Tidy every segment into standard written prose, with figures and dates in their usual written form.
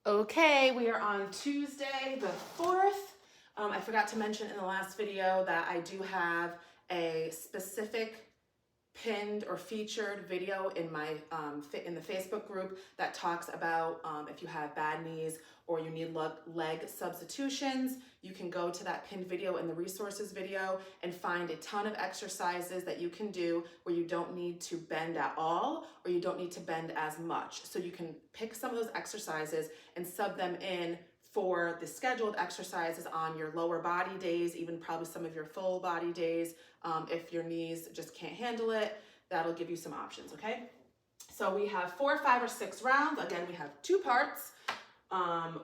Okay, we are on Tuesday the 4th. I forgot to mention in the last video that I do have a specific pinned or featured video in my in the Facebook group that talks about if you have bad knees or you need leg substitutions. You can go to that pinned video in the resources video and find a ton of exercises that you can do where you don't need to bend at all or you don't need to bend as much. So you can pick some of those exercises and sub them in for the scheduled exercises on your lower body days, even probably some of your full body days. If your knees just can't handle it, that'll give you some options, okay? So we have 4, 5, or 6 rounds. Again, we have 2 parts.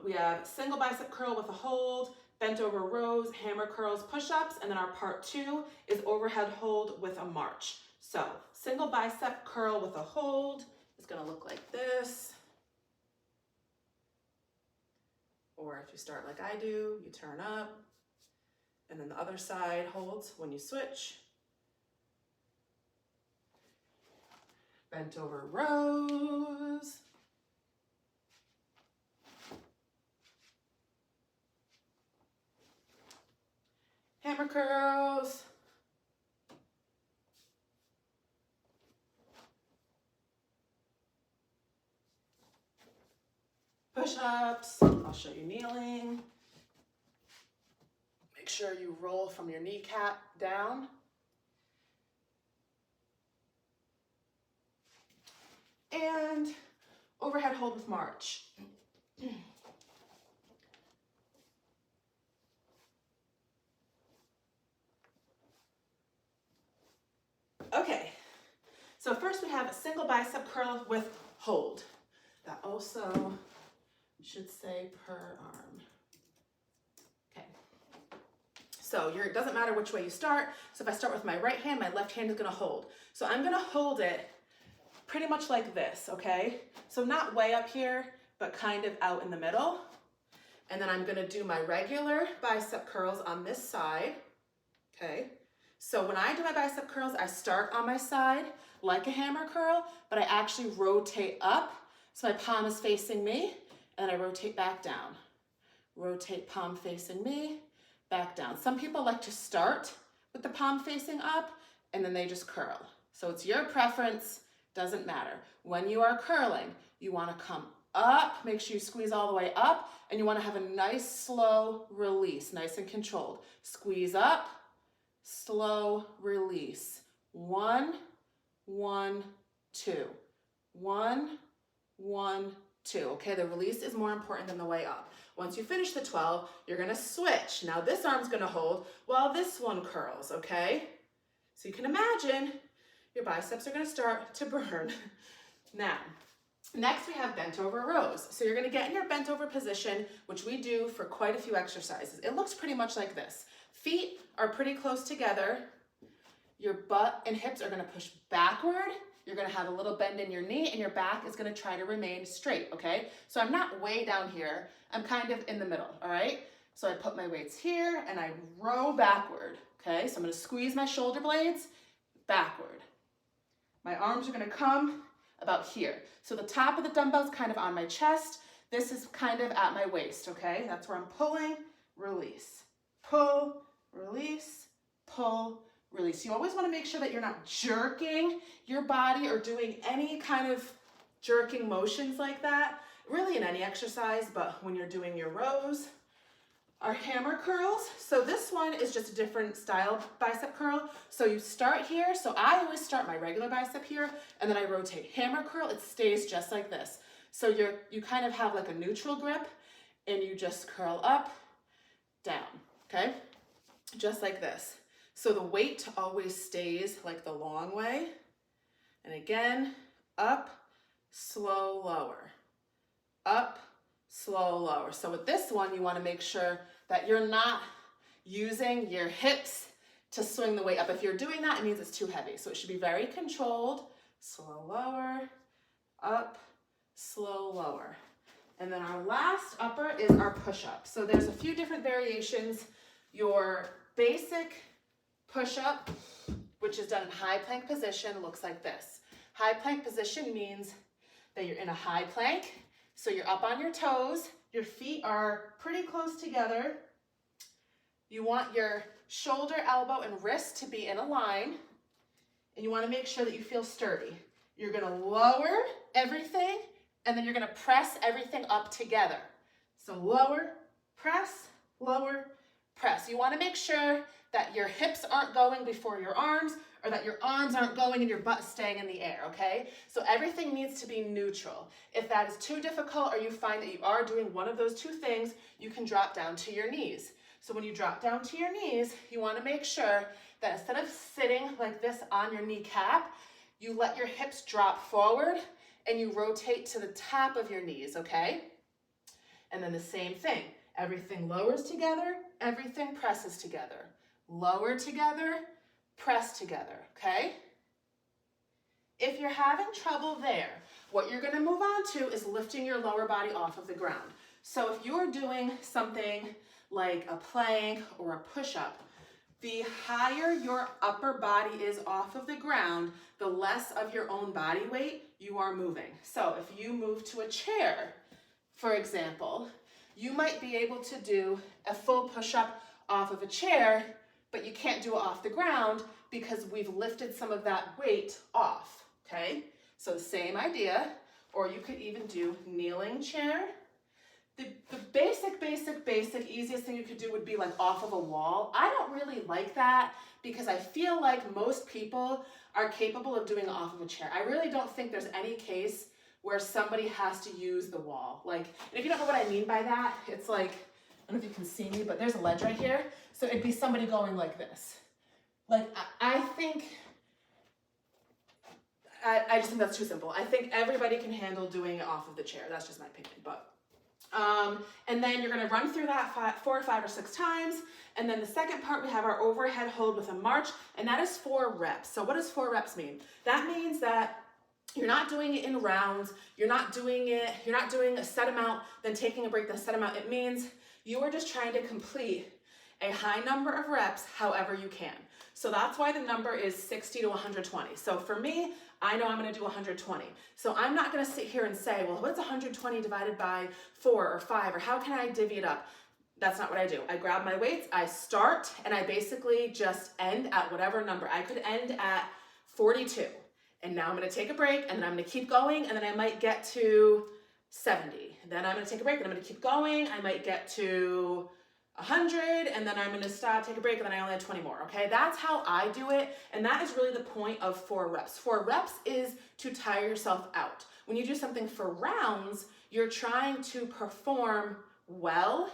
We have single bicep curl with a hold, bent over rows, hammer curls, push-ups, and then our part 2 is overhead hold with a march. So single bicep curl with a hold is gonna look like this. Or if you start like I do, you turn up, and then the other side holds when you switch. Bent over rows. Hammer curls. Push-ups. I'll show you kneeling. Make sure you roll from your kneecap down. And overhead hold with march. Okay, so first we have a single bicep curl with hold. That also should say per arm. Okay, so it doesn't matter which way you start. So if I start with my right hand, my left hand is gonna hold. So I'm gonna hold it pretty much like this, okay? So not way up here, but kind of out in the middle. And then I'm gonna do my regular bicep curls on this side, okay? So when I do my bicep curls, I start on my side like a hammer curl, but I actually rotate up. So my palm is facing me, and I rotate back down. Rotate palm facing me, back down. Some people like to start with the palm facing up, and then they just curl. So it's your preference, doesn't matter. When you are curling, you wanna come up, make sure you squeeze all the way up, and you wanna have a nice slow release, nice and controlled. Squeeze up, slow release. 1, 1, 2. 1, 1, 2. Okay, the release is more important than the way up. Once you finish the 12, you're gonna switch. Now this arm's gonna hold while this one curls, okay? So you can imagine your biceps are gonna start to burn. Now, next we have bent over rows. So you're gonna get in your bent over position, which we do for quite a few exercises. It looks pretty much like this. Feet are pretty close together. Your butt and hips are gonna push backward. You're gonna have a little bend in your knee and your back is gonna try to remain straight, okay? So I'm not way down here, I'm kind of in the middle, all right? So I put my weights here and I row backward, okay? So I'm gonna squeeze my shoulder blades backward. My arms are gonna come about here. So the top of the dumbbell's kind of on my chest. This is kind of at my waist, okay? That's where I'm pulling, release. Pull, release, pull, release. You always want to make sure that you're not jerking your body or doing any kind of jerking motions like that, really in any exercise, but when you're doing your rows. Our hammer curls, so this one is just a different style bicep curl. So you start here, so I always start my regular bicep here, and then I rotate. Hammer curl, it stays just like this. So you kind of have like a neutral grip, and you just curl up, down, okay? Just like this. So the weight always stays like the long way. And again, up, slow, lower. Up, slow, lower. So with this one, you want to make sure that you're not using your hips to swing the weight up. If you're doing that, it means it's too heavy. So it should be very controlled. Slow, lower, up, slow, lower. And then our last upper is our push-up. So there's a few different variations. Your basic push-up, which is done in high plank position, looks like this. High plank position means that you're in a high plank, So you're up on your toes, your feet are pretty close together. You want your shoulder, elbow, and wrist to be in a line, and you want to make sure that you feel sturdy. You're going to lower everything, and then you're going to press everything up together. So lower, press, lower, press. You want to make sure that your hips aren't going before your arms, or that your arms aren't going and your butt staying in the air, okay? So everything needs to be neutral. If that is too difficult or you find that you are doing one of those two things, you can drop down to your knees. So when you drop down to your knees, you want to make sure that instead of sitting like this on your kneecap, you let your hips drop forward and you rotate to the top of your knees, okay? And then the same thing. Everything lowers together, everything presses together. Lower together, press together, okay? If you're having trouble there, what you're going to move on to is lifting your lower body off of the ground. So if you're doing something like a plank or a push-up, the higher your upper body is off of the ground, the less of your own body weight you are moving. So if you move to a chair, for example, you might be able to do a full push-up off of a chair, but you can't do it off the ground because we've lifted some of that weight off, okay? So the same idea, or you could even do kneeling chair. The basic, easiest thing you could do would be like off of a wall. I don't really like that because I feel like most people are capable of doing it off of a chair. I really don't think there's any case where somebody has to use the wall. Like, and if you don't know what I mean by that, it's like, I don't know if you can see me, but there's a ledge right here. So it'd be somebody going like this. Like, I just think that's too simple. I think everybody can handle doing it off of the chair. That's just my opinion, but. And then you're gonna run through that 4 or 5 or 6 times. And then the second part, we have our overhead hold with a march, and that is 4 reps. So what does 4 reps mean? That means that you're not doing it in rounds. You're not doing a set amount, then taking a break, then a set amount. It means you are just trying to complete a high number of reps however you can. So that's why the number is 60 to 120. So for me, I know I'm gonna do 120. So I'm not gonna sit here and say, well, what's 120 divided by 4 or 5, or how can I divvy it up? That's not what I do. I grab my weights, I start, and I basically just end at whatever number. I could end at 42. And now I'm gonna take a break, and then I'm gonna keep going, and then I might get to 70. Then I'm gonna take a break, and I'm gonna keep going. I might get to 100, and then I'm gonna stop, take a break, and then I only have 20 more, okay? That's how I do it, and that is really the point of 4 reps. 4 reps is to tire yourself out. When you do something for rounds, you're trying to perform well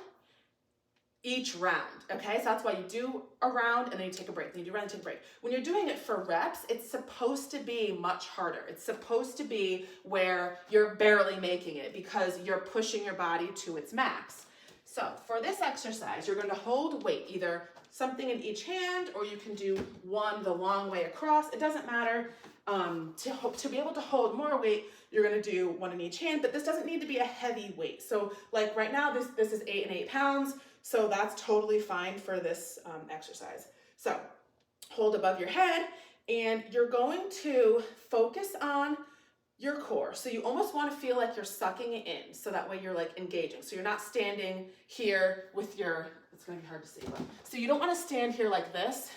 each round, okay? So that's why you do a round and then you take a break, then you do a round and take a break. When you're doing it for reps, it's supposed to be much harder. It's supposed to be where you're barely making it because you're pushing your body to its max. So for this exercise, you're going to hold weight, either something in each hand, or you can do one the long way across. It doesn't matter. To be able to hold more weight, you're going to do one in each hand, but this doesn't need to be a heavy weight. So like right now, this is 8 and 8 pounds. So that's totally fine for this exercise. So hold above your head, and you're going to focus on your core. So you almost want to feel like you're sucking it in, so that way you're like engaging. So you're not standing here with your, it's going to be hard to see, but so you don't want to stand here like this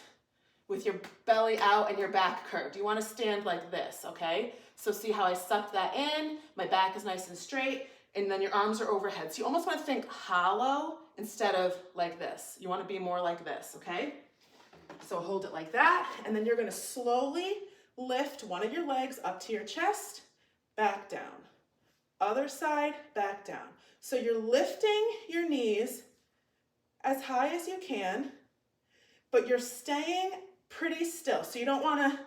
with your belly out and your back curved. You want to stand like this, okay? So see how I sucked that in, my back is nice and straight, and then your arms are overhead. So you almost want to think hollow instead of like this. You want to be more like this, okay? So hold it like that, and then you're going to slowly lift one of your legs up to your chest, back down. Other side, back down. So you're lifting your knees as high as you can, but you're staying pretty still. So you don't want to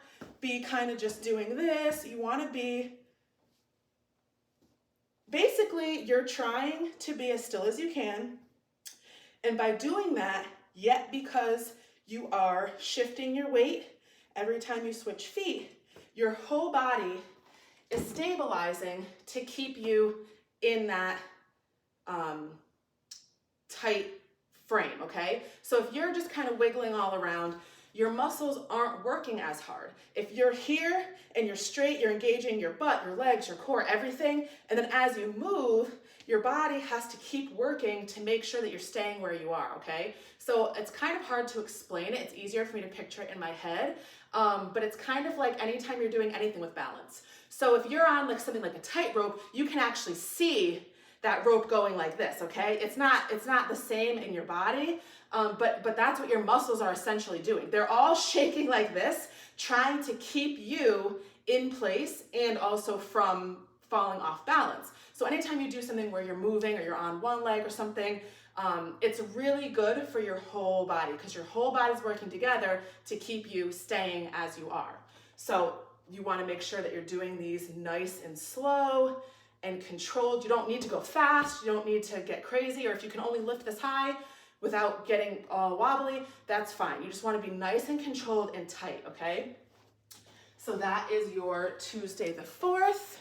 be kind of just doing this. You want to be, basically, you're trying to be as still as you can. And by doing that, yet because you are shifting your weight every time you switch feet, your whole body is stabilizing to keep you in that tight frame, okay? So if you're just kind of wiggling all around, your muscles aren't working as hard. If you're here and you're straight, you're engaging your butt, your legs, your core, everything, and then as you move, your body has to keep working to make sure that you're staying where you are, okay? So it's kind of hard to explain it. It's easier for me to picture it in my head, but it's kind of like anytime you're doing anything with balance. So if you're on like something like a tightrope, you can actually see that rope going like this, okay? It's not the same in your body, but that's what your muscles are essentially doing. They're all shaking like this, trying to keep you in place and also from falling off balance. So anytime you do something where you're moving or you're on one leg or something, it's really good for your whole body because your whole body's working together to keep you staying as you are. So you want to make sure that you're doing these nice and slow and controlled. You don't need to go fast. You don't need to get crazy, or if you can only lift this high without getting all wobbly, that's fine. You just want to be nice and controlled and tight, okay? So that is your Tuesday the 4th.